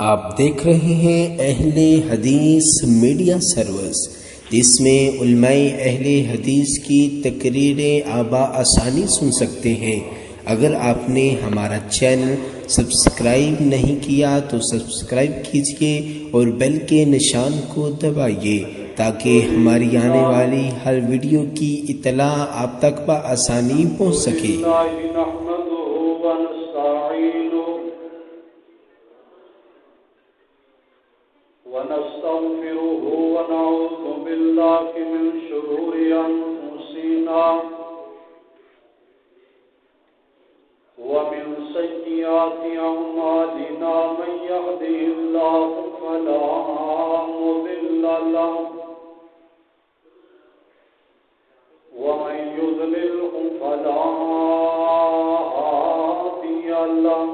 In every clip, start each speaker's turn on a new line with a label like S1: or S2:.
S1: آپ دیکھ رہے ہیں اہل حدیث میڈیا سروس، جس میں علماء اہل حدیث کی تقریریں آپ آسانی سن سکتے ہیں۔ اگر آپ نے ہمارا چینل سبسکرائب نہیں کیا تو سبسکرائب کیجیے اور بیل کے نشان کو دبائیے تاکہ ہماری آنے والی ہر ویڈیو کی اطلاع آپ تک بآسانی پہنچ سکے۔
S2: ونستغفره ونعوذ بالله من شرور أنفسنا ومن سيئات أعمالنا، من يهده الله فلا مضل له ومن يضلله فلا هادي له.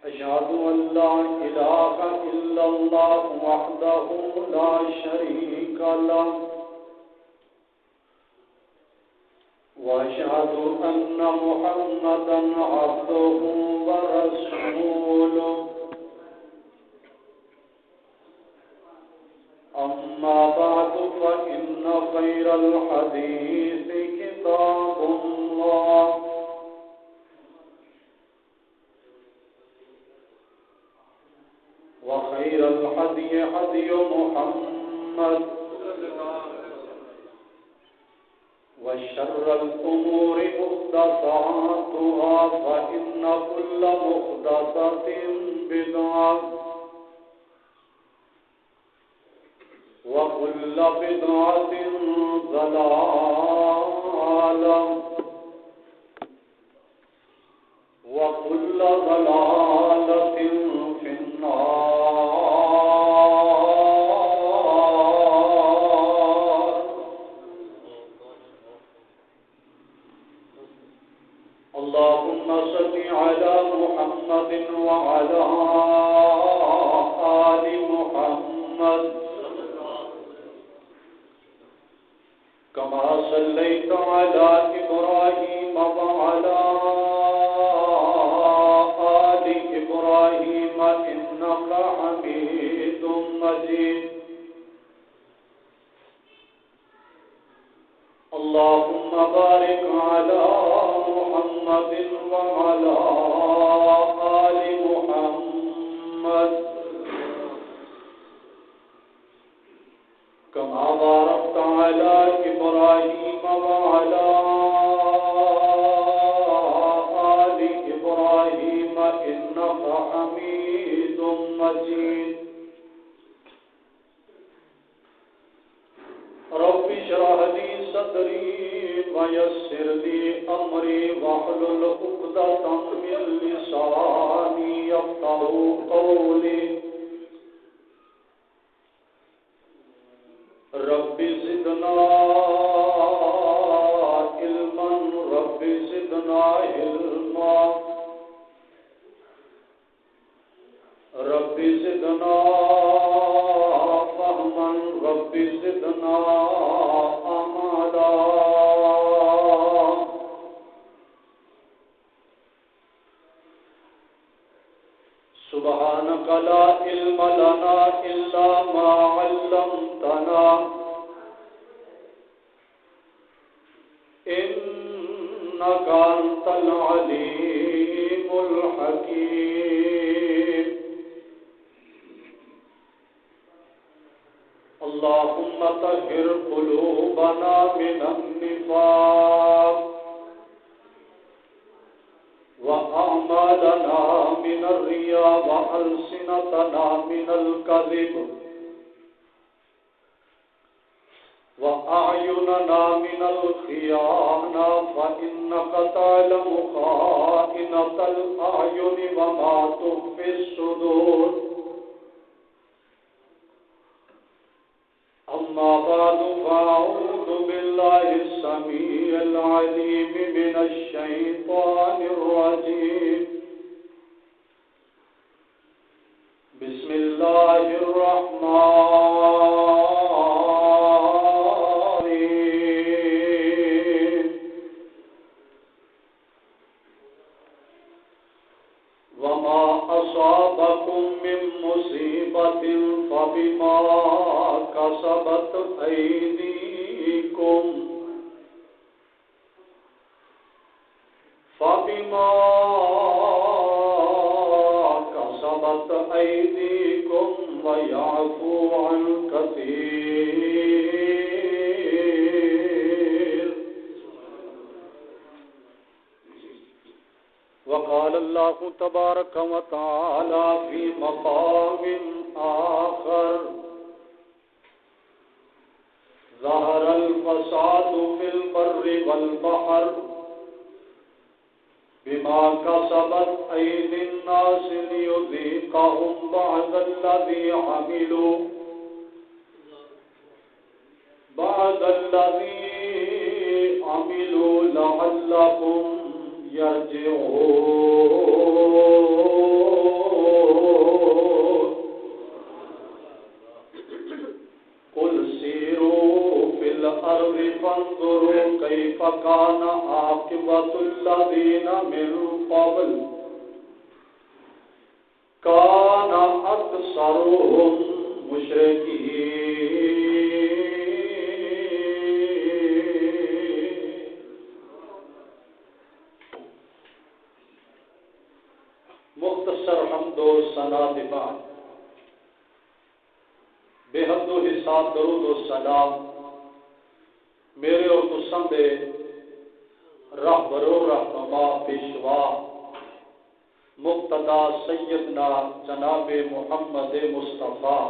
S2: أشهد أن لا إله إلا الله وحده لا شريك له، وأشهد أن محمدا عبده ورسوله. أما بعد فإن خير الحديث كتاب الله، وخير الهدي هدي محمد، وشر الأمور محدثاتها، فإن كل محدثة بدعة، وكل بدعة ضلالة، وكل ضلالة في النار. اللهم صل على محمد وعلى آل محمد كما صليت على إبراهيم وعلى آل إبراهيم إنك حميد مجيد. اللهم بارك على محمد وعلى آل محمد كما باركت على إبراهيم وعلى آل إبراهيم إنك حميد مجيد. رب اشرح لي صدري ويسر لي أمري واحلل عقدة من لساني يفقهوا قولي. رب زدنا علما، رب زدنا علما، رب زدنا فهما، رب زدنا عملا. سبحانك لا علم لنا إلا ما علمتنا إنك أنت العليم الحكيم. اللهم طهر قلوبنا من النفاق، وأعمالنا من الرياء، وألسنتنا من الكذب، وأعيننا من الخيانة، فإنك تعلم خائنة الأعين وما تخفي الصدور. أما بعد فأعوذ بالله السميع العليم من الشيطان الرجيم. بسم الله الرحمن الرحيم. وما أصابكم من مصيبة فبما كسبت أيديكم ويعفو عن كثير. وقال الله تبارك وتعالى في مقام آخر: ظهر الفساد في البر والبحر بما كسبت أيدي الناس ليذيقهم بعض الذي عملوا لعلهم يرجعون. قل سيروا في الأرض فانظروا كيف كان عاقبة الذين من قبل كان أكثرهم مشركين. مختصر حمد و ثنا کے بعد بے حد و حساب درود و سلام میرے اور تساں دے رہبر و رہنما پیشوا مقتدا سیدنا جناب محمد مصطفیٰ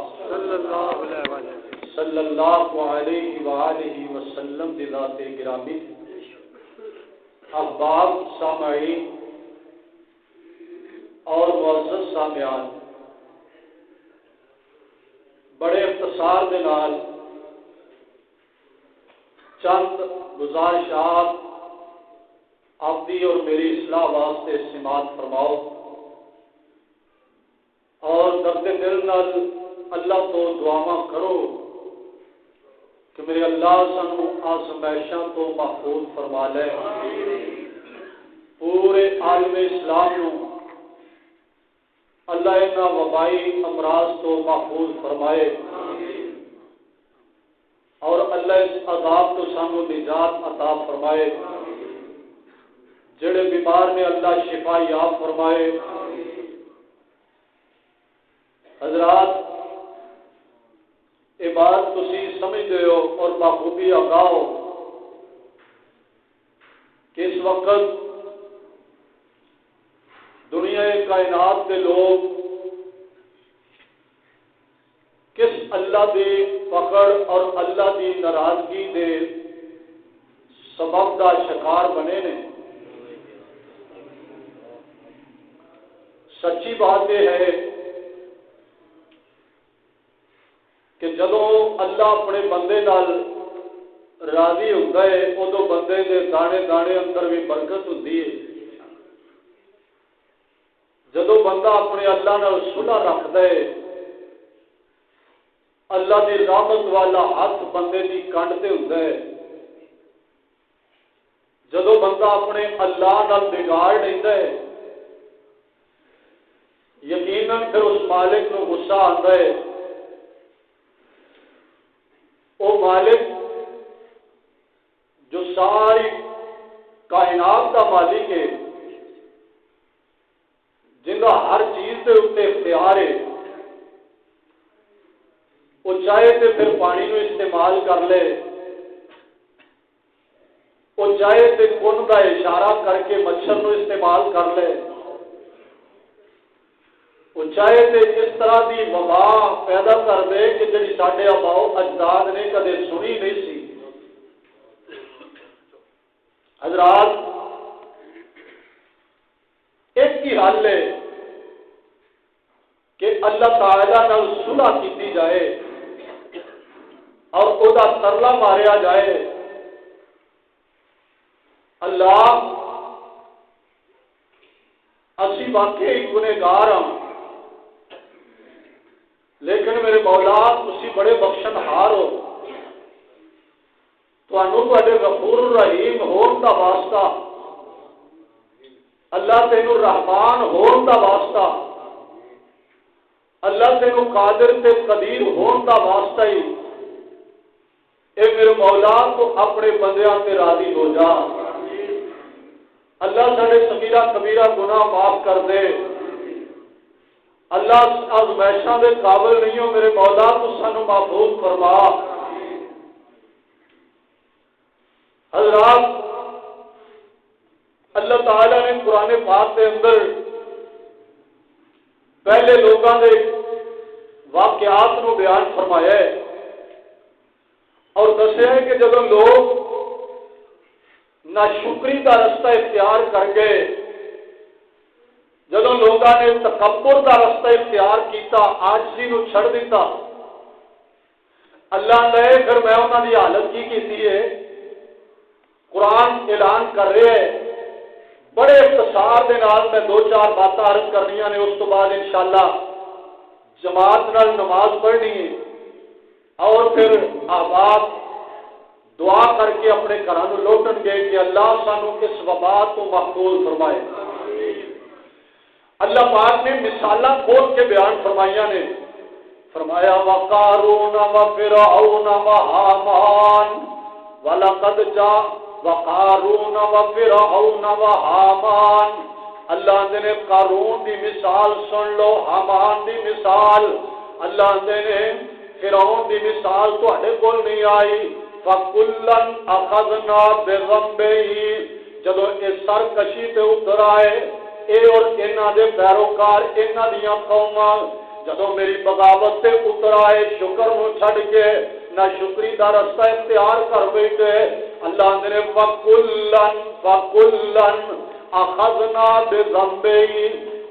S2: صلی اللہ علیہ وآلہ وسلم دی ذات گرامی. احباب سامعین اور معزز سامعان، بڑے اختصار دے نال چند گزارشات آپ دی اور میری اصلاح واسطے سماعت فرماؤ، اور درد دل نال اللہ تو دعاواں کرو کہ میرے اللہ سانو آزمائشاں تو محفوظ فرما لے، پورے عالم اسلام نو اللہ انہاں وبائی امراض تو محفوظ فرمائے، اور اللہ اس عذاب تو سانو نجات عطا فرمائے، جڑے بیمار نے اللہ شفا یاب فرمائے. حضرات، یہ بات تسی سمجھتے ہو اور بخوبی آگاہ ہو کہ اس وقت دنیا کائنات کے لوگ کس اللہ دی پکڑ اور اللہ دی ناراضگی دے سبب دا شکار بنے نے. سچی بات یہ ہے کہ جدو اللہ اپنے بندے نال راضی ہوتا ہے ادو بندے دے دانے دانے اندر بھی برکت ہوتی ہے. جدو بندہ اپنے اللہ نال صلح رکھتا ہے، اللہ دی رحمت والا ہاتھ بندے دی کنڈ تے ہوندا ہے. جدو بندہ اپنے اللہ نال بگاڑ لیندا ہے، یقیناً پھر اس مالک نو غصہ آتا ہے. وہ مالک جو ساری کائنات کا مالک ہے، جن کا ہر چیز کے اتنے اختیار ہے، وہ چاہے تو پھر پانی نو استعمال کر لے، وہ چاہے تو کن کا اشارہ کر کے مچھر نو استعمال کر لے، وہ چاہے تو اس طرح کی وبا پیدا کر دے کہ جی سارے آباؤ اجداد نے کدے سنی نہیں سی. حضرات، ایک ہی حل ہے کہ اللہ تعالیٰ نال صلح کی جائے اور وہ ترلا ماریا جائے. اللہ، اسی واقعی گنہگار ہاں، لیکن میرے مولا تسی بڑے بخشن ہار ہو. تھانوں تواڈے غفور رحیم ہون دا واسطہ اللہ تینوں رحمان ہون دا واسطہ، اللہ تینوں قادر تے قدیر ہون دا واسطہ ہی اے میرے مولا تو اپنے بندیاں تے راضی ہو جا۔ اللہ سارے صغیرہ کبیرہ گناہ معاف کر دے۔ اللہ آزمائشاں دے قابل نہیں ہو میرے مولا تو سانو محفوظ فرما۔ حضرات، اللہ تعالیٰ نے قرآن پاک کے اندر پہلے لوگوں کے واقعات کو بیان فرمایا ہے اور دسیا ہے کہ جب لوگ ناشکری کا رستہ اختیار کر گئے، جب لوگوں نے تکبر کا رستہ اختیار کیتا، عاجزی نو چھڑ دیتا، اللہ نے پھر میں انہوں کی حالت کی ہے قرآن اعلان کر رہے ہیں۔ بڑے اختصار دے نال میں دو چار باتیں عرض کرنی نے، اس تو بعد انشاءاللہ جماعت نال نماز پڑھنی ہے اور پھر احباب دعا کر کے اپنے گھروں لوٹن گے کہ اللہ سانو اس وبا تو محفوظ فرمائے۔ اللہ پاک نے مثالاں کھول کے بیان فرمائیاں نے، فرمایا وقارون وفرعون وہامان ولقد جاء وقارون وفرعون وہامان۔ اللہ نے قارون دی مثال سن لو، حامان دی مثال، اللہ نے فرعون دی مثال تواڈے کول نہیں آئی۔ فَكُلًّا أَخَذْنَا بِذَنبِهِ، جدو اے سرکشی تے اتر آئے اے اور انہاں دے پیروکار، انہاں دیاں قوماں جدو میری بغاوت تے اتر آئے، شکر نو چھڑ کے نہ شکری دا رستہ اختیار کر بیٹھے، اللہ نے فَكُلًّا أَخَذْنَا بِذَنبِهِ،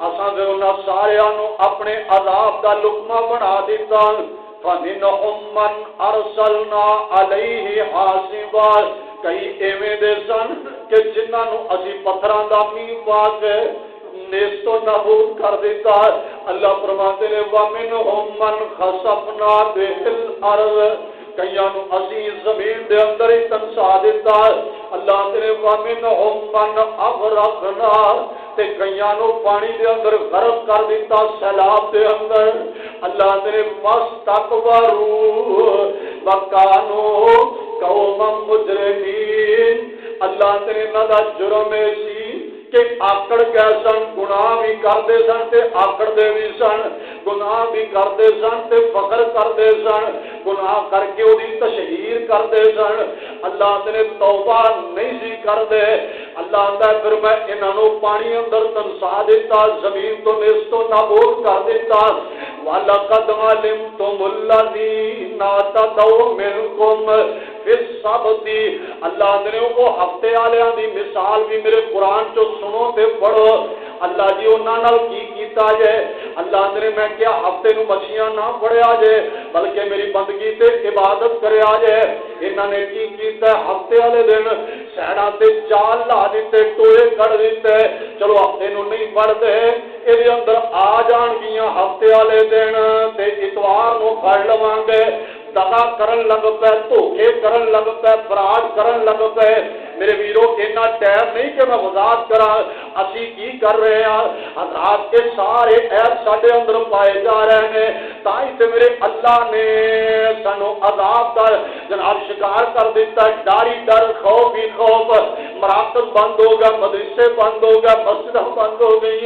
S2: اساں دے انہاں ساریاں نو اپنے عذاب دا لقمہ بنا دیتا۔ فَمِنْهُمْ مَنْ أَرْسَلْنَا عَلَيْهِ حَاصِبًا، کئی ایویں دے سن کہ جنہاں نو اسی پتھراں دا میل پا کے نیست و نابود کر دیتا۔ اللہ فرماتے نے وَمِنْهُمْ مَنْ خَسَفْنَا بِهِ الْأَرْضِ، کئیاں نو اسی زمین دے اندر ہی تنسا دیتا۔ اللہ نے وَمِنْهُمْ مَنْ أَغْرَقْنَا، تے کئیاں نو پانی دے اندر غرق کر دیتا، سیلاب دے اندر۔ اللہ نے فَاسْتَكْبَرُوا وَكَانُوا قَوْمًا مُجْرِمِينَ، اللہ نے انہاں دا جرم سی کہ آکڑ گئے سن، گناہ بھی کرتے سن تے آکڑتے بھی سن، گناہ بھی کرتے سن تے فخر کرتے سن، گناہ کر کے وہی تشہیر کرتے سن۔ اللہ نے توبہ نہیں سی کرتے، اللہ آتا ہے پھر میں انہوں پانی اندر تنسا دیتا، زمین تو نیست و نابود کر دیتا۔ وَلَقَدْ عَلِمْتُمُ الَّذِينَ اعْتَدَوْا مِنْكُمْ فِي السَّبْتِ، اللہ نے وہ ہفتے والیاں دی مثال بھی میرے قرآن چو سنو تے پڑھو۔ اللہ جی انہاں نال کی کیتا جے؟ اللہ نے میں کیا ہفتے نو مچھیاں نہ پڑیا جے بلکہ میری بندگی تے عبادت کریا جے۔ انہاں نے کی کیتا؟ ہفتے والے دن سیڑاں تے جال لا دیتے، ٹوئے کڑ دیتے، چلو ہفتے نو نہیں پڑھتے، یہ اندر آ جان گیاں ہفتے والے دن تے اتوار نو پڑھ لواں گے۔ دغا کرن لگ پے، دھوکے کرن لگ پے، فراڈ کرن لگ پے۔ میرے ویرو اتنا ٹائم نہیں کہ میں وضاحت کرا اسی کی کر رہے ہیں۔ حضرات کے سارے عیب ساڈے اندر پائے جا رہے ہیں، تائی تے میرے اللہ نے سانو عذاب دا جناب شکار کر دیتا ہے۔ ڈاری ڈر، خوف ہی خوف، مراکز بند ہو گیا، مدرسے بند ہو گیا، مسجداں بند ہو گئی۔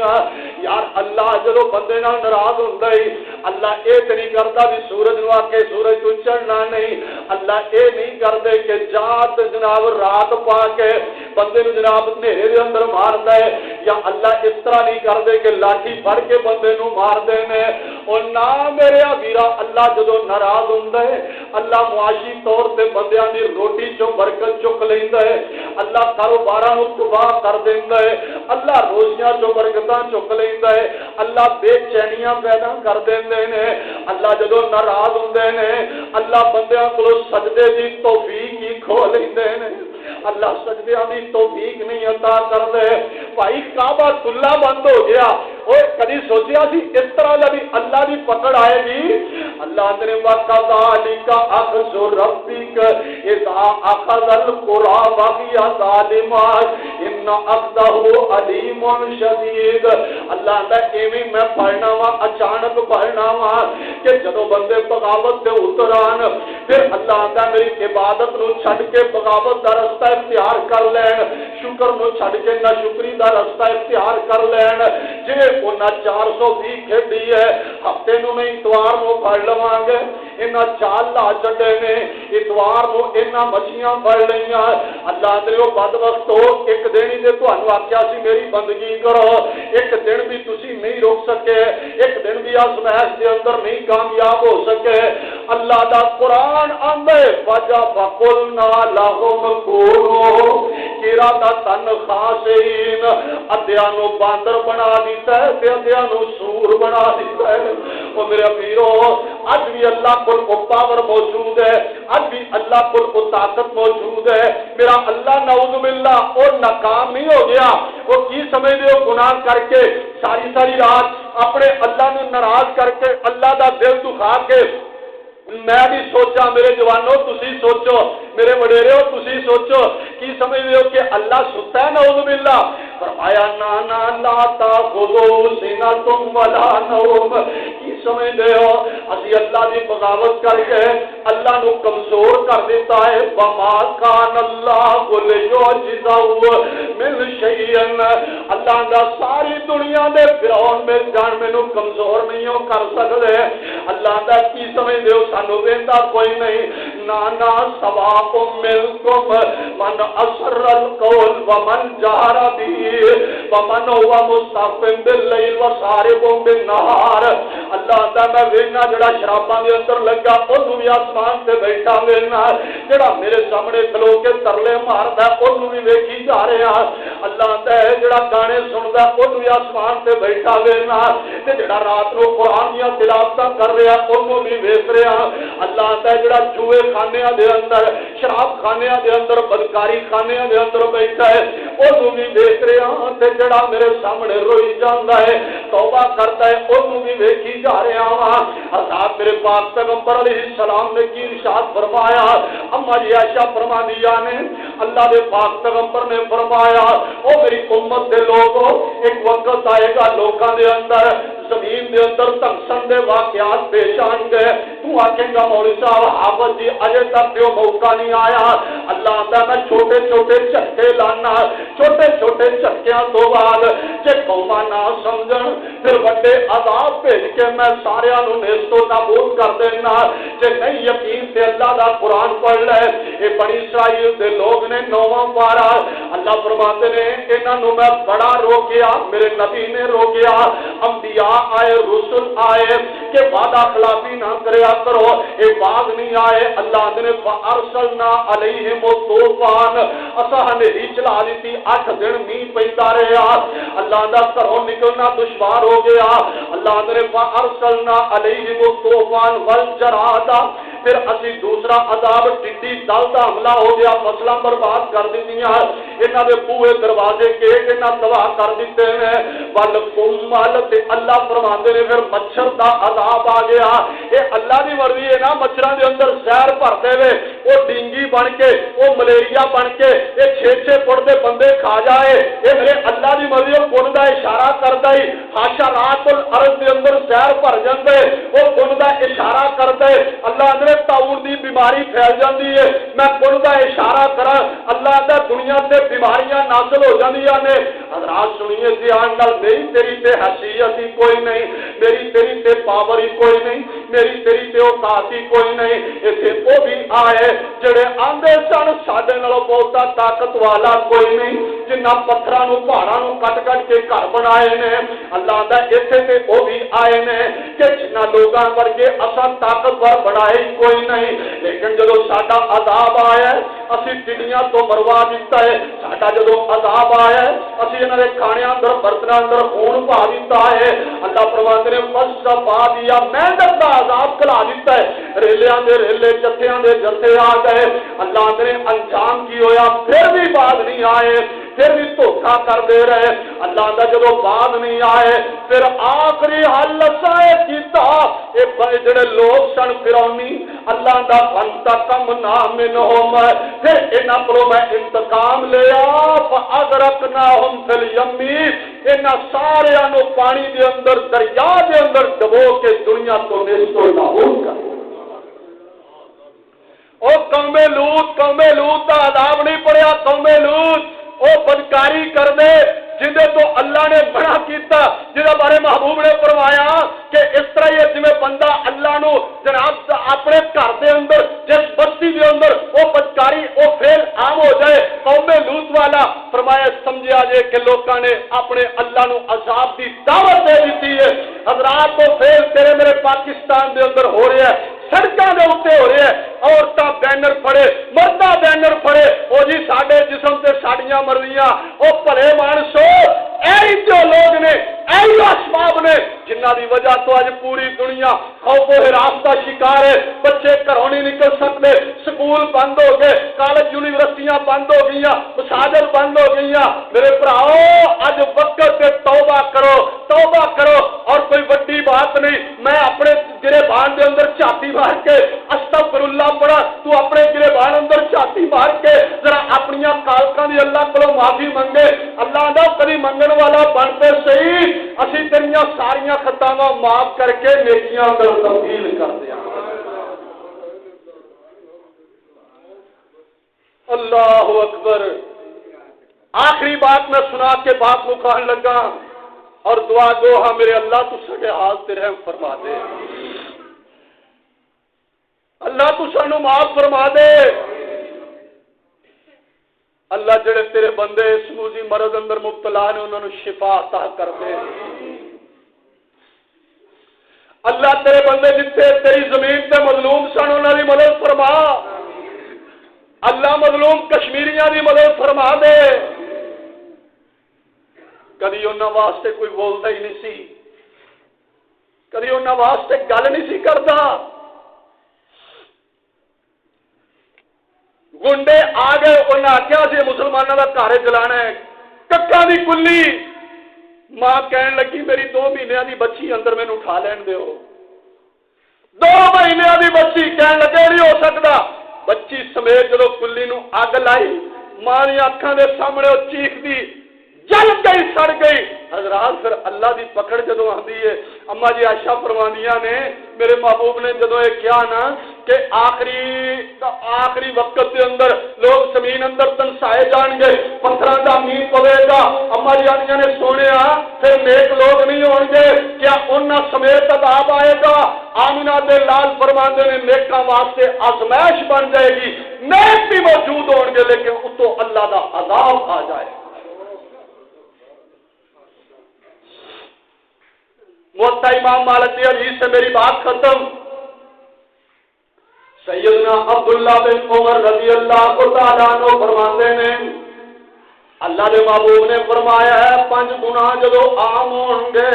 S2: یار اللہ جدو بندے نال ناراض ہوندا ہے، اللہ اے تے نہیں کردا بھی سورج نو آ کے سورج تو چڑھنا نہیں، اللہ اے نہیں کردے کہ جات جناب رات پا کے بندے نو جناب اندھیرے دے اندر ماردا ہے، یا اللہ اس طرح نہیں کردے کہ لاٹھی پھڑ کے بندے نو مار دے نے۔ اور نہ میرے ویرا اللہ جدو ناراض ہوندا ہے، اللہ معاشی طور تے بندیاں دی روٹی چوں برکت چک لیندا ہے، اللہ کاروباراں نو تباہ کر دیندا ہے، اللہ روزیاں چوں برکتاں چک لیندا ہے، اللہ بے چینیاں پیدا کر دیندے نے۔ اللہ جدو ناراض ہوندے نے، اللہ بندیاں کولوں سجدے دی توفیق ہی کھو لیندے نے۔ اللہ سجدیاں دی توفیق نہیں عطا کردے۔ بھائی کعبہ اللہ بند ہو گیا، اوے کدی سوچیا سی اس طرح دا بھی اللہ دی پکڑ آئے گی؟ اللہ نے وَكَذَلِكَ أَخْذُ رَبِّكَ إِذَا أَخَذَ الْقُرَىٰ وَهِيَ ظَالِمَةٌ إِنَّ أَخْذَهُ أَلِيمٌ شَدِيدٌ۔ اللہ نے ایویں میں پڑھنا وا اچانک پڑھنا وا کہ جدوں بندے بغاوت تے اتر آن پھر اللہ دا میری عبادت نو چھڈ کے بغاوت دا رستہ اختیار کر لین، شکر نو چھڈ کے ناشکری دا رستہ اختیار کر لین۔ جے انہاں 420 کھیڈی ہے ہفتے نو نہیں اتوار نو پڑھ لواں گے، انہاں چال لا چڈے نے اتوار نو انہاں مچھیاں پڑھ لئیاں۔ اللہ دے او بدبختو ایک دن ہی تے تانوں آکھیا سی میری بندگی کرو، ایک دن بھی تسی نہیں روک سکے، ایک دن بھی آزمائش دے اندر نہیں کامیاب ہو سکے۔ اللہ دا قرآن آندے وجہ فقلنا لهم كونوا قردة خاسئين، ادھیاں نو باندر بنا دیتا ہے تے ادھیاں نو سور بنا دیتا ہے۔ او میرے پیرو اج بھی اللہ کو پاور موجود ہے، اج بھی اللہ کو طاقت موجود ہے۔ میرا اللہ نعوذ باللہ اور ناکام نہیں ہو گیا۔ وہ کی سمجھتے ہو گناہ کر کے ساری ساری رات اپنے اللہ نے ناراض کر کے اللہ دا دل دکھا کے میں بھی سوچا میرے جوانوں تسی سوچو، میرے وڈیرے ہو تسی سوچو، کی سمجھتے ہو کہ اللہ ستا ہے؟ نعوذ باللہ۔ فرمایا نانا لا تاخذوا سنۃ ولا نوم، کی سمجھتے ہو اسی اللہ دی بغاوت کر کے اللہ نو کمزور کر دیتا ہے۔ وما کان اللہ لیعجزہ من شیء، اللہ دا ساری دنیا دے فرعون میں جان مینوں کمزور نہیں ہو کر سکدے۔ اللہ دا کی سمجھتے ہو سانو ویندا کوئی نہیں۔ نانا سواء منکم من اسر القول ومن جہر به ومن هو مستخف باللیل وسارب بالنہار۔ اللہ دا میں وینا جڑا شراباں دے اندر لگا اونوں بھی آسمان تے بیٹھا وینا، جڑا میرے سامنے کھلو کے ترلے ماردا اونوں بھی ویکھی جا رہا۔ اللہ دا جڑا گانے سندا اونوں بھی آسمان تے بیٹھا وینا، تے جڑا رات نو قرآن دی تلاوت کر رہا اونوں بھی ویکھ رہا۔ اللہ دا جڑا جوئے خانیاں دے اندر شراب خانیاں دے اندر بدکاری خانیاں دے اندر بیٹھا ہے اونوں بھی ویکھ رہا، تے جڑا میرے سامنے روئی جاندا ہے توبہ کرتا ہے اونوں بھی ویکھی جا رہا وا۔ حضرت میرے پاک پیغمبر علیہ السلام نے کی ارشاد فرمایا، اما جی عائشہ فرماندیاں نے اللہ دے پاک پیغمبر نے فرمایا او میری امت دے لوگو ایک وقت آئے گا لوکاں دے اندر زمین دے اندر تنگسن دے واقعات پیش آن گئے، تو آکھے گا مولوی صاحب حافظ جی اجے تک جو موقع نہیں آیا۔ اللہ آتا میں چھوٹے چھوٹے جھٹکے لانا، چھوٹے چھوٹے جھٹکیاں تو بعد جے قوماں نہ سمجھن پھر وڈے عذاب بھیج کے میں ساریاں نو نیست و نابود کر دینا۔ جے نہیں یقین تے اللہ دا قرآن پڑھ لے۔ اے بنی اسرائیل دے لوگ نے 9واں پارا اللہ فرماتے نے انہاں نو میں بڑا روکیا، میرے نبی نے روکیا، انبیاء آئے رسول آئے کہ وعدہ خلافی نہ کریا کرو، اے باغ نہیں آئے۔ اللہ نے فارسلنا علیہم الطوفان، اساں ہنیری چلا دیتی 8 دن میہ پیندا رہیا، اللہ دا گھروں نکلنا دشوار ہو گیا۔ اللہ نے فارسلنا علیہم الطوفان والجراد، پھر اسی دوسرا عذاب ٹڈی دل دا حملہ ہو گیا، فصلاں برباد کر دتیاں، انہاں دے بوئے دروازے کے انہاں تباہ کر دیتے ہیں۔ والقمل تے اللہ فرماندے نے پھر مچھر دا عذاب آ گیا۔ اے اللہ دی مرضی ہے نا مچھراں دے اندر زہر بھر دے وے، او ڈینگی بن کے او ملیریا بن کے اے 6 فٹ دے بندے کھا جائے، اے میرے اللہ دی مرضی او کن دا اشارہ کردا ہے، حشرات الارض دے اندر زہر بھر جاندے، او کن دا اشارہ کردا ہے، اللہ نے تعور دی بیماری پھیل جاندی ہے، میں کن دا اشارہ کراں اللہ دا دنیا تے بیماریاں نازل ہو جاندیاں نے۔ حضرات سنیے دھیان نال، میری تیری تے حیثیت ہی کوئی نہیں، میری تیری تے پاور ہی کوئی نہیں، میری تیری تے اوقات ہی کوئی نہیں۔ ایتھے او بھی آئے جڑے آندے سن ساڈے نالوں بہتا طاقت والا کوئی نہیں، جنہ پتھراں نو پہاڑاں نو کٹ کٹ کے گھر بنائے نے۔ اللہ دا ایتھے تے او بھی آئے نے کہ جنہ لوگاں ورگے اساں طاقتور بنائے ہی کوئی نہیں، لیکن جدوں ساڈا عذاب آیا اسی ٹڈیاں تو مروا دیتا ہے، ساڈا جدوں عذاب آیا اسی انہاں دے کھانیاں اندر برتناں اندر خون پا دیتا ہے۔ اللہ فرماتے نے فصبا دیا میں دا عذاب کلا دیتا ہے، ریلیاں دے ریلے جتھیاں دے جتھے آ گئے۔ اللہ نے انجام کی ہویا پھر بھی بات نہیں آئے، پھر بھی دھوکا کر دے رہے. اللہ دا جدو بعد نہیں آئے پھر آخری حل سائے کیتا اے جڑے لوگ سن فرعونی اللہ دا فانتقمنا منہم پھر انہاں کو میں انتقام لیا فاغرقناہم فی الیم انہاں ساریاں نو پانی دے اندر دریا دے اندر ڈبو کے دنیا تو نیست و نابود کر. او قوم لوط دا عذاب نہیں پڑیا. قوم لوط او بدکاری کر دے جنہیں تو اللہ نے منع کیتا جنہیں بارے محبوب نے فرمایا کہ اس طرح یہ جویں بندہ اللہ نو جناب اپنے گھر دے اندر جس بستی دے اندر وہ بدکاری وہ فیل عام ہو جائے. قوم لوط والا فرمایا سمجھا جائے کہ لوگوں نے اپنے اللہ نو عذاب دی دعوت دے دیتی ہے. حضرات وہ فیل تیرے میرے پاکستان دے اندر ہو رہا ہے. سڑکوں کے اتنے ہو رہے ہیں. عورتیں بینر پھڑے مردہ بینر پھڑے وہ جی ساڈے جسم سے ساڑیاں مرضیاں وہ بھلے مانسو ایہی جو لوگ نے ایہی اسباب نے جنہ دی وجہ تو اج پوری دنیا خوف و ہراس کا شکار ہے. بچے گھروں نہیں نکل سکتے. سکول بند ہو گئے. کالج یونیورسٹیاں بند ہو گئی. مساجد بند ہو گئی. میرے بھراؤ اج وقت سے توبہ کرو اور کوئی وڈی بات نہیں. میں اپنے گریبان دے اندر چھاتی مار کے استغفر اللہ پڑھا تو اپنے گریبان اندر چھاتی مار کے ذرا اپنی کالکاں دی اللہ کو معافی منگے. اللہ دا کبھی منگن والا بنتے صحیح اسی تیریاں ساریاں خطاواں معاف کر کے نیکیاں اندر تبدیل کر دیا. اللہ اکبر. آخری بات میں سنا کے بات مکان لگا اور دعا دو ہاں میرے اللہ تو سارے حال تے رحم فرما دے. اللہ تو سانو معاف فرما دے. اللہ جڑے تیرے بندے سموزی مرض اندر مبتلا نے انہوں نے شفا عطا کر دے. اللہ تیرے بندے جتنے تیری زمین تے مظلوم سن انہوں نے مدد فرما. اللہ مظلوم کشمیریاں دی مدد فرما دے. کدی انہاں واسطے کوئی بولتا ہی نہیں سی. کدی انہاں واسطے گل نہیں سی کرتا. گنڈے آ گئے انہیں آخیا سی مسلمانوں کا گھر جلانا ہے. ککا دی کلی ماں کہن لگی میری 2 مہینے دی بچی اندر مینوں اٹھا لین دیو. 2 مہینے دی بچی کہن لگے نہیں ہو سکتا. بچی سمیت جدو کلی نو اگ لائی ماں دی اکھاں دے سامنے وہ چیخ دی جل گئی سڑ گئی. حضرات پھر اللہ دی پکڑ جدو آتی ہے. اما جی عائشہ فرماندیاں نے میرے محبوب نے جدو یہ کیا نا کہ آخری وقت کے اندر لوگ زمین اندر تنسائے جان گے پتھراں دا مین پوے گا. اما جی آنیاں نے سونے پھر نیک لوگ نہیں ہون گے کیا انہاں سمیت عذاب آئے گا. آمنہ دے لال فرماندے نے نیکاں واسطے آزمائش بن جائے گی. نیک بھی موجود ہون گے لیکن اتوں اللہ دا عذاب آ جائے گا. موتا امام مالک کی حدیث سے میری بات ختم. سیدنا عبداللہ بن عمر رضی اللہ تعالیٰ عنہ فرماتے ہیں اللہ کے محبوب نے فرمایا ہے 5 گناہ جدو عام ہون گے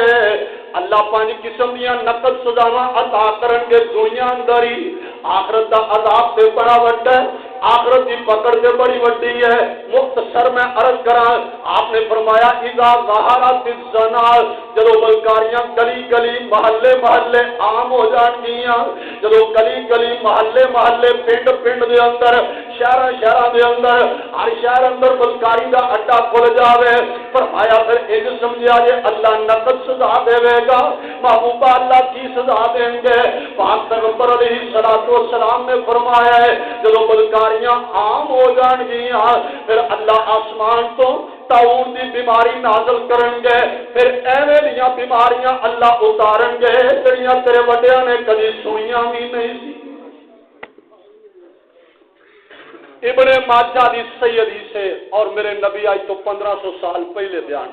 S2: اللہ 5 قسم دیا نقد سزاواں عطا کرن گے دنیا اندر ہی. آخرت دا عذاب سے بڑا وڈا ہے. آخرت کی پکڑ سے بڑی وڈی ہے. مختصر میں عرض کراں آپ نے فرمایا اذا ظہرت الزنا جدو بدکاریاں گلی گلی محلے محلے عام ہو جان گیاں. جدو گلی گلی محلے محلے پنڈ پنڈ دے اندر شہراں شہراں دے اندر ہر شہر اندر بدکاری دا اڈا کھل جاوے فرمایا پھر انج سمجھا جے اللہ نقد سزا دے گا. محبوبہ اللہ کی سزا دیں گے. پاک پیغمبر علیہ الصلوۃ والسلام نے فرمایا ہے جدو بدکاریاں عام ہو جان گیاں پھر اللہ آسمان تو طاعون دی بیماری نازل کرن گے. پھر ایویں دیاں بیماریاں اللہ اتارن گے جڑیاں تیرے وڈیاں نے کبھی سنیاں بھی نہیں سی. ابن ماجہ دی سیدی سے اور میرے نبی آج تو 1500 سال پہلے بیان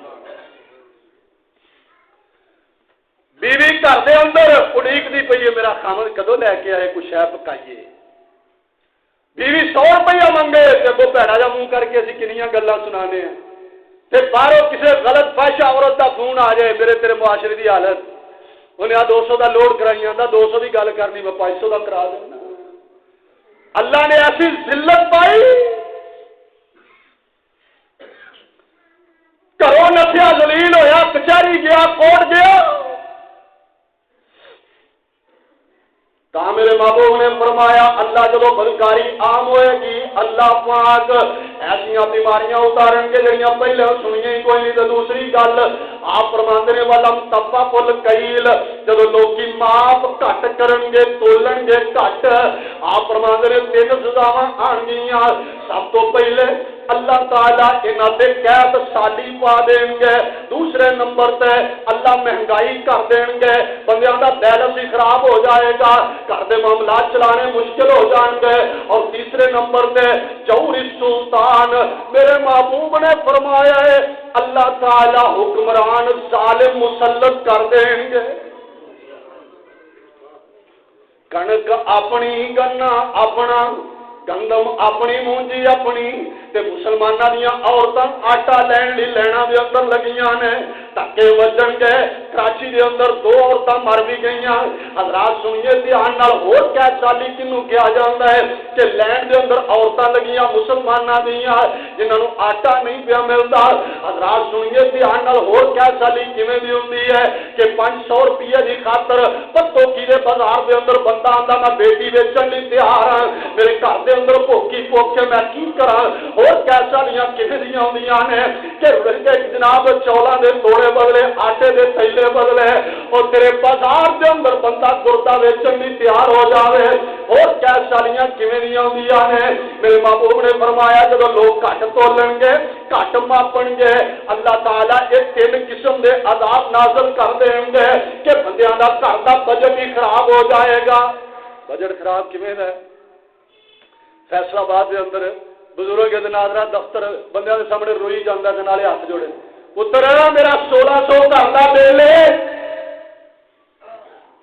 S2: بیوی گھر دے اندر اڑیک دی پئی ہے میرا خامد کدو لے کے آئے کچھ شے پکائیے. بیوی 100 روپیہ منگے تے اگوں بھڑا جا منہ کر کے اسی کنیاں گلاں سنانے ہیں تے باہروں کسے غلط فحش عورت دا فون آ جائے میرے تیرے معاشرے دی حالت انہیں 200 دا لوڈ کرائی آندا 200 دی گل کرنی میں 500 دا کرا دینا. اللہ نے ایسی ذلت پائی نسیا ذلیل ہویا کچہری گیا کوٹ گیا تا میرے محبوب نے فرمایا اللہ جب بدکاری عام ہوئے گی اللہ پاک ایسا بیماریاں اتارن کے جڑیاں پہلے سنیاں ہی کوئی نہیں تو دوسری گل آپ فرماندے نے ولم تفقل کیل جب لوگ معاف گھٹ کرن گے تولن گے گھٹ آپ فرماندے نے تین سزاواں آن گیاں سب تو پہلے اللہ تعالیٰ انہاں تے قید سالی پا دیں گے دوسرے نمبر تے اللہ مہنگائی کر دیں گے بندیاں دا بیلنس ہی خراب ہو جائے گا گھر دے معاملات چلانے مشکل ہو جان گے اور تیسرے نمبر تے جور سلطان میرے محبوب نے فرمایا ہے اللہ تعالیٰ حکمران ظالم مسلط کر دیں گے کنک اپنی گنا اپنا گندم اپنی مونجی اپنی تے مسلماناں دیاں عورتاں آٹا لین لی لینا دے اندر لگیاں نے دھکے وجن گئے کراچی دے اندر 2 عورتاں مر بھی گئیاں حضرات سنیے دھیان نال ہور کیا چالی کنوں کیا جاندا ہے کہ لین دے اندر عورتاں لگیاں مسلماناں دیاں جنہاں نوں آٹا نہیں پیا ملدا حضرات سنیے دھیان نال ہور کیا چالی کیویں دی ہوندی ہے کہ 500 روپے دی خاطر پتو کی دے بازار دے اندر بندہ آندا میں بیٹی ویچن لئی تیار ہاں میرے گھر دے اندر بھوکی پوک کے میں کی کراں اور کیسا لیاں کیویں دیاں ہوندیاں نے کہ جناب چولاں دے توڑے بدلے آٹے دے تھیلے بدلے اور تیرے بازار دے اندر بندہ گردا ویچن لئی تیار ہو جاوے اور کیسا لیاں کیویں دیاں ہوندیاں نے میرے محبوب نے فرمایا جب لوگ گھٹ تولن گے گھٹ ماپن گے اللہ تعالیٰ یہ 3 قسم دے عذاب نازل کر دیں گے کہ بندیاں دا گھر دا بجٹ ہی خراب ہو جائے گا بجٹ خراب کیویں ہے فیصلہ آباد کے اندر بزرگ ناظرہ دفتر بندے کے سامنے روئی جانا نالے ہاتھ جوڑے پتر میرا 1600 گھر کا بل ہے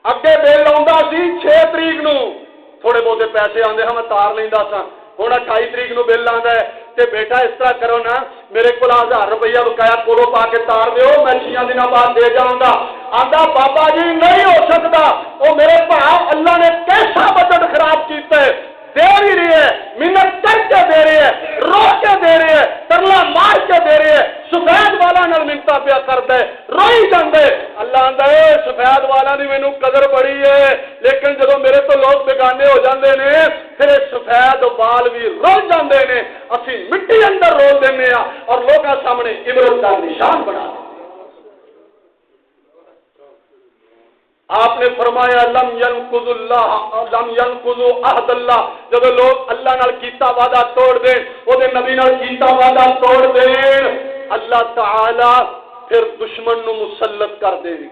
S2: اگے بل آتا سی 6 تاریخ نو تھوڑے بہتے پیسے آتے ہیں میں تار لینا سا ہوں 28 تاریخ نو بل آتا ہے تے بیٹا اس طرح کرو نا میرے کو 1000 روپیہ بقایا کولو پا کے تار دیو میں 6 دنوں بعد دے جاؤں گا آتا بابا جی نہیں ہو سکتا وہ میرے بھاؤ اللہ نے کیسا بجٹ خراب کیتا ہے دے بھی رہی ہے منت کر کے دے رہی ہے رو کے دے رہی ہے ترلا مار کے دے رہی ہے سفید والا نال منتا پیا کر دے روئی جاندے اللہ آندا اے سفید والا دی مینوں قدر بڑی ہے لیکن جدوں میرے تو لوگ بیگانے ہو جاندے نے پھر سفید بال بھی رول جاندے نے اسی مٹی اندر رول دینے ہاں اور لوکاں سامنے عبرت دا نشان بنا دے آپ نے فرمایا لم ينقضوا عہد اللہ جب لوگ اللہ نال کیتا وعدہ توڑ دیں وہ دے نبی نال کیتا وعدہ توڑ دیں اللہ تعالی پھر دشمن نو مسلط کر دے گی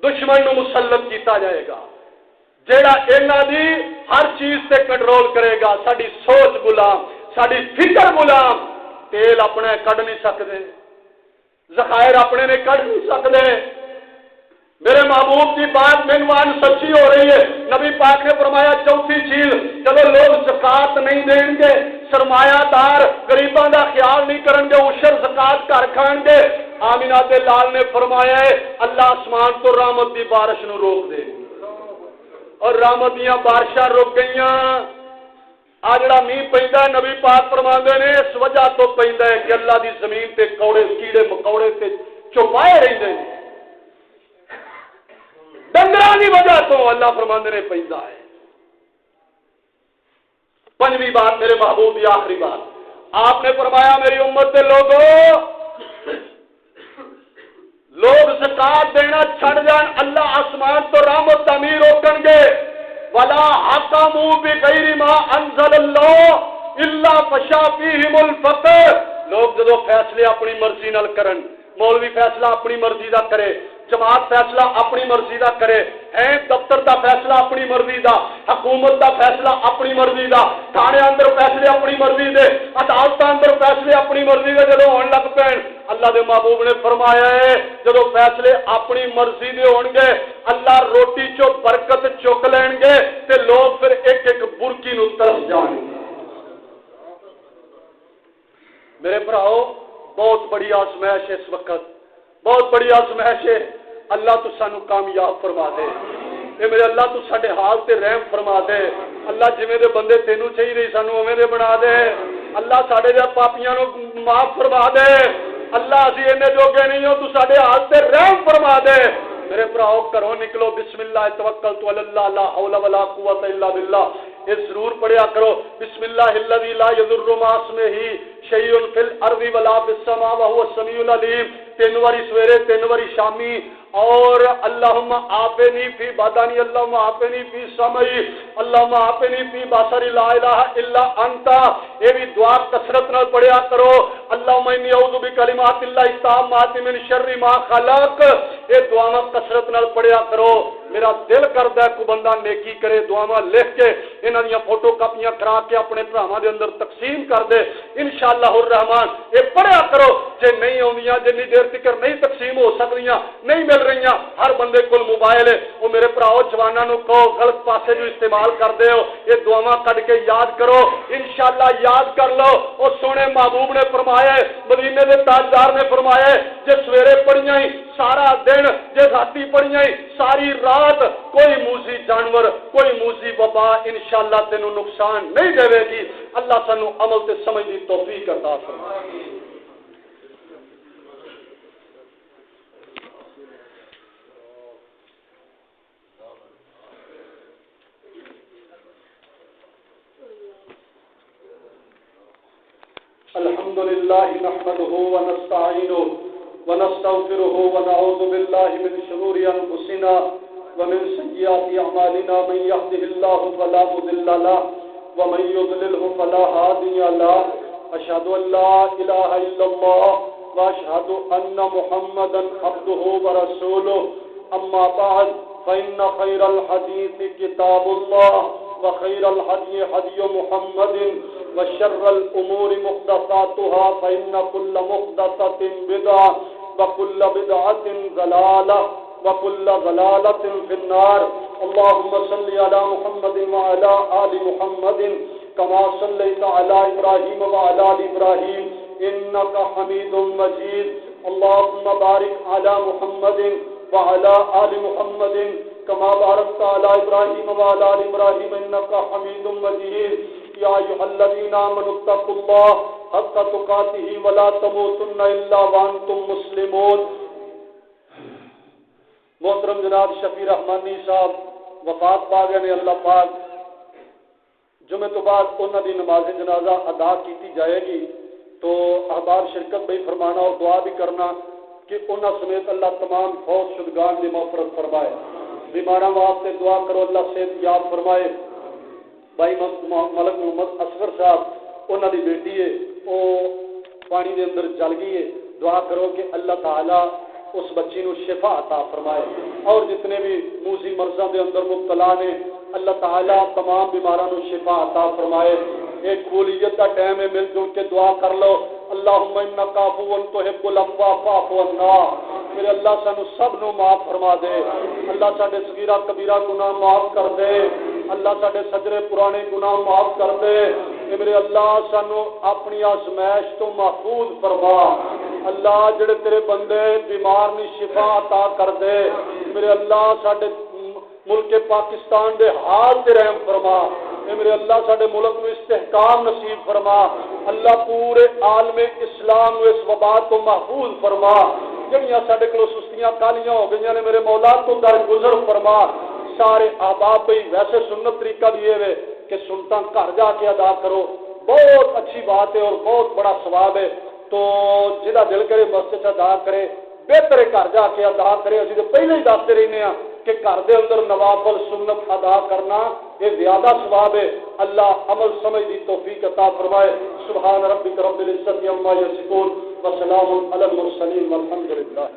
S2: دشمن نو مسلط کیتا جائے گا جیڑا انہاں دی ہر چیز تے کنٹرول کرے گا ساڈی سوچ غلام ساڈی فکر غلام تیل اپنے کڈ نہیں سکدے ذخائر اپنے نے کر نہیں سکتے میرے محبوب کی بات مینوان سچی ہو رہی ہے نبی پاک نے فرمایا چوتھی چیز چلو لوگ زکات نہیں دیں گے سرمایہ دار غریباں دا خیال نہیں کرن گے عشر زکات گھر کھان گے آمینہ دے لال نے فرمایا ہے اللہ آسمان تو رحمت دی بارش نو روک دے اور رحمت دیاں بارشاں رک گئیاں آ جڑا مینہ پیندا ہے نبی پاک فرماندے نے اس وجہ تو پیندا ہے کہ اللہ دی زمین تے کوڑے کیڑے مکوڑے تے چوپائے رہندے نے ڈنگراں دی وجہ تو اللہ فرماندے نے پیندا ہے پنجویں بات میرے محبوب دی آخری بات آپ نے فرمایا میری امت دے لوگ زکات دینا چھڑ جان اللہ آسمان تو رحمت تعمیر روکن گے ولا حکموا بغیر ما انزل اللہ الا فشا فیہم الفقر لوگ جدو فیصلے اپنی مرضی نال کرن مولوی فیصلہ اپنی مرضی دا کرے جماعت فیصلہ اپنی مرضی دا کرے دفتر دا فیصلہ اپنی مرضی دا حکومت دا فیصلہ اپنی مرضی دا تھانے اندر فیصلے اپنی مرضی دے عدالت اندر فیصلے اپنی مرضی دے جدو ہون لگ پین اللہ دے محبوب نے فرمایا ہے جدو فیصلے اپنی مرضی دے ہون گے اللہ روٹی چو برکت چک لین گے تے لوگ پھر ایک ایک برکی نو طرف جان گے میرے بھراؤ بہت بڑی آزمائش اس وقت بہت بڑی آزمائش ہے اللہ تو سانو کامیاب فرما دے اے میرے اللہ تو ساڈے حال تے رحم فرما دے اللہ جویں دے بندے تینوں چاہیے سانو اوویں دے بنا دے اللہ ساڈے دے پاپیاں نو معاف فرما دے اللہ اسی اینے جوگے نہیں ہو تو ساڈے حال تے رحم فرما دے میرے بھراؤ گھروں نکلو بسم اللہ توکلت علی اللہ لا حول ولا قوت الا باللہ یہ ضرور پڑھیا کرو بسم اللہ الذی لا یضر مع اسمہ شیء فی الارض ولا فی السماء وهو السمیع العلیم 3 واری سویرے 3 واری شامی اور اللہم آفنی فی بدنی اللہم آفنی فی سمعی اللہم آفنی فی بصری لا الہ الا انت یہ بھی دعا کثرت نال پڑھیا کرو اللہم انی اعوذ بکلمات اللہ التامات من شر ما خلق یہ دعا کثرت نال پڑھیا کرو میرا دل کردا ہے کوئی بندہ نیکی کرے دعاواں لکھ کے انہاں دی فوٹو کاپیاں کرا کے اپنے بھراواں دے اندر تقسیم کر دے انشاءاللہ الرحمن یہ پڑھیا کرو جے نہیں اوندیاں جنی دیر تک نہیں تقسیم ہو سکدیاں نہیں مل رہی ہر بندے کول موبائل ہے وہ میرے بھراؤ جواناں نو کہو غلط پاسے جو استعمال کردے ہو یہ دعاواں کڈ کے یاد کرو انشاءاللہ یاد کر لو او سونے محبوب نے فرمایا مدینے دے تاجدار نے فرمایا جے سویرے پڑھیاں سارا دن جے راتی پڑھیاں ساری رات کوئی موذی جانور کوئی موذی وبا انشاءاللہ تینوں نقصان نہیں دے گی اللہ سانو عمل تے سمجھ دی توفیق عطا فرمائے الحمد لله نحمده ونستعينه ونستغفره ونعوذ بالله من شرور أنفسنا ومن سيئات أعمالنا من يهده الله فلا مضل له ومن يضلله فلا هادي له أشهد أن لا إله إلا الله وأشهد أن محمدا عبده ورسوله أما بعد فإن خير الحديث كتاب الله وخير الهدي هدي محمد وشر الأمور محدثاتها فإن كل محدثة بدعة وكل بدعة ضلالة وكل ضلالة في النار اللهم صل على محمد وعلى آل محمد كما صليت على إبراهيم وعلى آل إبراهيم إنك حميد مجيد اللهم بارك على محمد وعلى آل محمد كما باركت على إبراهيم وعلى آل إبراهيم إنك حميد مجيد يا أيها الذين آمنوا اتقوا الله حق تقاته ولا تموتن إلا وأنتم مسلمون محترم جناب شفیع رحمانی صاحب وفات پا گئے نے اللہ پاک جمعے تو بعد انہوں دی نماز جنازہ ادا کی جائے گی تو احباب شرکت بھی فرمانا اور دعا بھی کرنا کہ انہوں سمیت اللہ تمام فوت شدگان کی مغفرت فرمائے بیماراں واسطے دعا کرو اللہ صحت یاب فرمائے بھائی ملک محمد اصغر صاحب انہوں دی بیٹی ہے وہ پانی دے اندر جل گئی ہے دعا کرو کہ اللہ تعالی اس بچی نو شفا عطا فرمائے اور جتنے بھی موذی مرضاں دے اندر مبتلا نے اللہ تعالی تمام بیماراں نو شفا عطا فرمائے ایک قبولیت کا ٹائم ہے مل جل کے دعا کر لو اللہم انک عفو تحب العفو فاعف عنا میرے اللہ سانو سب نو معاف فرما دے اللہ ساڈے صغیرہ کبیرہ گناہ معاف کر دے اللہ ساڈے سجرے پرانے گناہ معاف کر دے میرے اللہ سانو اپنی آزمائش تو محفوظ فرما اللہ جڑے تیرے بندے بیمار نی شفا عطا کر دے میرے اللہ ساڈے ملک پاکستان دے حال تے رحم فرما میرے اللہ ساڈے ملک میں استحکام نصیب فرما اللہ پورے عالم اسلام اس وبا تو محفوظ فرما جڑیاں ساڈے کولوں سستیاں کالیاں ہو گئیاں نے میرے مولا تو درگزر فرما سارے احباب بھی ویسے سنت طریقہ بھی ہے کہ سنتاں گھر جا کے ادا کرو بہت اچھی بات ہے اور بہت بڑا ثواب ہے تو جہاں دل کرے مسجد ادا کرے بہتر ہے گھر جا کے ادا کرے اسی تو پہلے ہی دستے رہنے ہیں کہ گھر دے اندر نوافل سنت ادا کرنا یہ زیادہ ثواب ہے اللہ عمل سمجھ دی توفیق عطا فرمائے سبحان ربک رب العزت عما یصفون وسلام علی المرسلین والحمد للہ